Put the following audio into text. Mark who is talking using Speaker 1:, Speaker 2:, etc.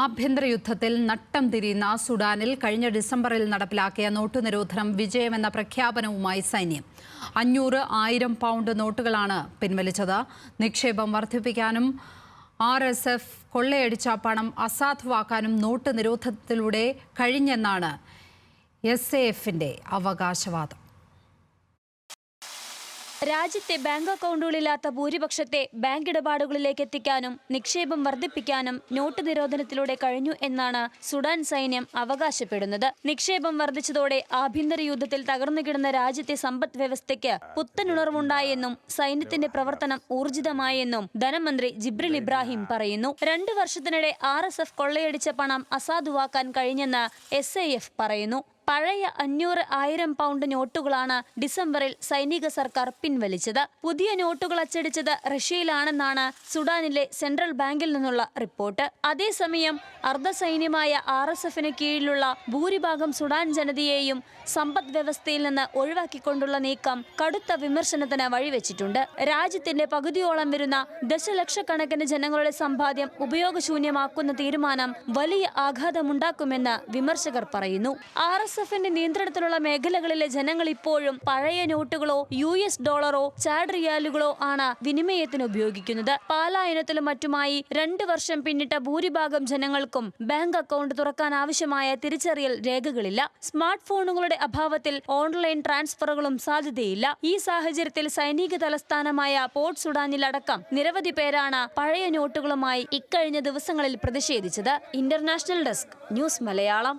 Speaker 1: ആഭ്യന്തര യുദ്ധത്തിൽ നട്ടം തിരിയുന്ന സുഡാനിൽ കഴിഞ്ഞ ഡിസംബറിൽ നടപ്പിലാക്കിയ നോട്ട് നിരോധനം വിജയമെന്ന പ്രഖ്യാപനവുമായി സൈന്യം 500,000 പൗണ്ട് നോട്ടുകളാണ് പിൻവലിച്ചത്. നിക്ഷേപം വർദ്ധിപ്പിക്കാനും RSF കൊള്ളയടിച്ച പണം അസാധുവാക്കാനും നോട്ട് നിരോധനത്തിലൂടെ കഴിഞ്ഞെന്നാണ് SAFന്റെ അവകാശവാദം.
Speaker 2: രാജ്യത്തെ ബാങ്ക് അക്കൗണ്ടുകളില്ലാത്ത ഭൂരിപക്ഷത്തെ ബാങ്ക് ഇടപാടുകളിലേക്ക് എത്തിക്കാനും നിക്ഷേപം വർദ്ധിപ്പിക്കാനും നോട്ട് നിരോധനത്തിലൂടെ കഴിഞ്ഞു എന്നാണ് സുഡാൻ സൈന്യം അവകാശപ്പെടുന്നത്. നിക്ഷേപം വർദ്ധിച്ചതോടെ ആഭ്യന്തര യുദ്ധത്തിൽ തകർന്നുകിടന്ന രാജ്യത്തെ സമ്പദ് വ്യവസ്ഥയ്ക്ക് പുത്തനുണർവുണ്ടായെന്നും സൈന്യത്തിന്റെ പ്രവർത്തനം ഊർജിതമായെന്നും ധനമന്ത്രി ജിബ്രിൽ ഇബ്രാഹിം പറയുന്നു. 2 വർഷത്തിനിടെ RSF കൊള്ളയടിച്ച പണം അസാധുവാക്കാൻ കഴിഞ്ഞെന്ന് SAF പറയുന്നു. പഴയ 500,000 പൗണ്ട് നോട്ടുകളാണ് ഡിസംബറിൽ സൈനിക സർക്കാർ പിൻവലിച്ചത്. പുതിയ നോട്ടുകൾ അച്ചടിച്ചത് റഷ്യയിലാണെന്നാണ് സുഡാനിലെ സെൻട്രൽ ബാങ്കിൽ നിന്നുള്ള റിപ്പോർട്ട്. അതേസമയം അർദ്ധസൈന്യമായ RSFന് കീഴിലുള്ള ഭൂരിഭാഗം സുഡാൻ ജനതയെയും സമ്പദ് വ്യവസ്ഥയിൽ നിന്ന് ഒഴിവാക്കിക്കൊണ്ടുള്ള നീക്കം കടുത്ത വിമർശനത്തിന് വഴിവെച്ചിട്ടുണ്ട്. രാജ്യത്തിന്റെ പകുതിയോളം വരുന്ന ദശലക്ഷക്കണക്കിന് ജനങ്ങളുടെ സമ്പാദ്യം ഉപയോഗശൂന്യമാക്കുന്ന തീരുമാനം വലിയ ആഘാതമുണ്ടാക്കുമെന്ന് വിമർശകർ പറയുന്നു. RSFന്റെ നിയന്ത്രണത്തിലുള്ള മേഖലകളിലെ ജനങ്ങൾ ഇപ്പോഴും പഴയ നോട്ടുകളോ US ഡോളറോ ചാഡ് റിയാലുകളോ ആണ് വിനിമയത്തിന് ഉപയോഗിക്കുന്നത്. പാലായനത്തിലും മറ്റുമായി 2 വർഷം പിന്നിട്ട ഭൂരിഭാഗം ജനങ്ങൾക്കും ബാങ്ക് അക്കൗണ്ട് തുറക്കാൻ ആവശ്യമായ തിരിച്ചറിയൽ രേഖകളില്ല. സ്മാർട്ട് ഫോണുകളുടെ അഭാവത്തിൽ ഓൺലൈൻ ട്രാൻസ്ഫറുകളും സാധ്യതയില്ല. ഈ സാഹചര്യത്തിൽ സൈനിക തലസ്ഥാനമായ പോർട്ട് സുഡാനിലടക്കം നിരവധി പേരാണ് പഴയ നോട്ടുകളുമായി ഇക്കഴിഞ്ഞ ദിവസങ്ങളിൽ പ്രതിഷേധിച്ചത്. International desk, news Malayalam.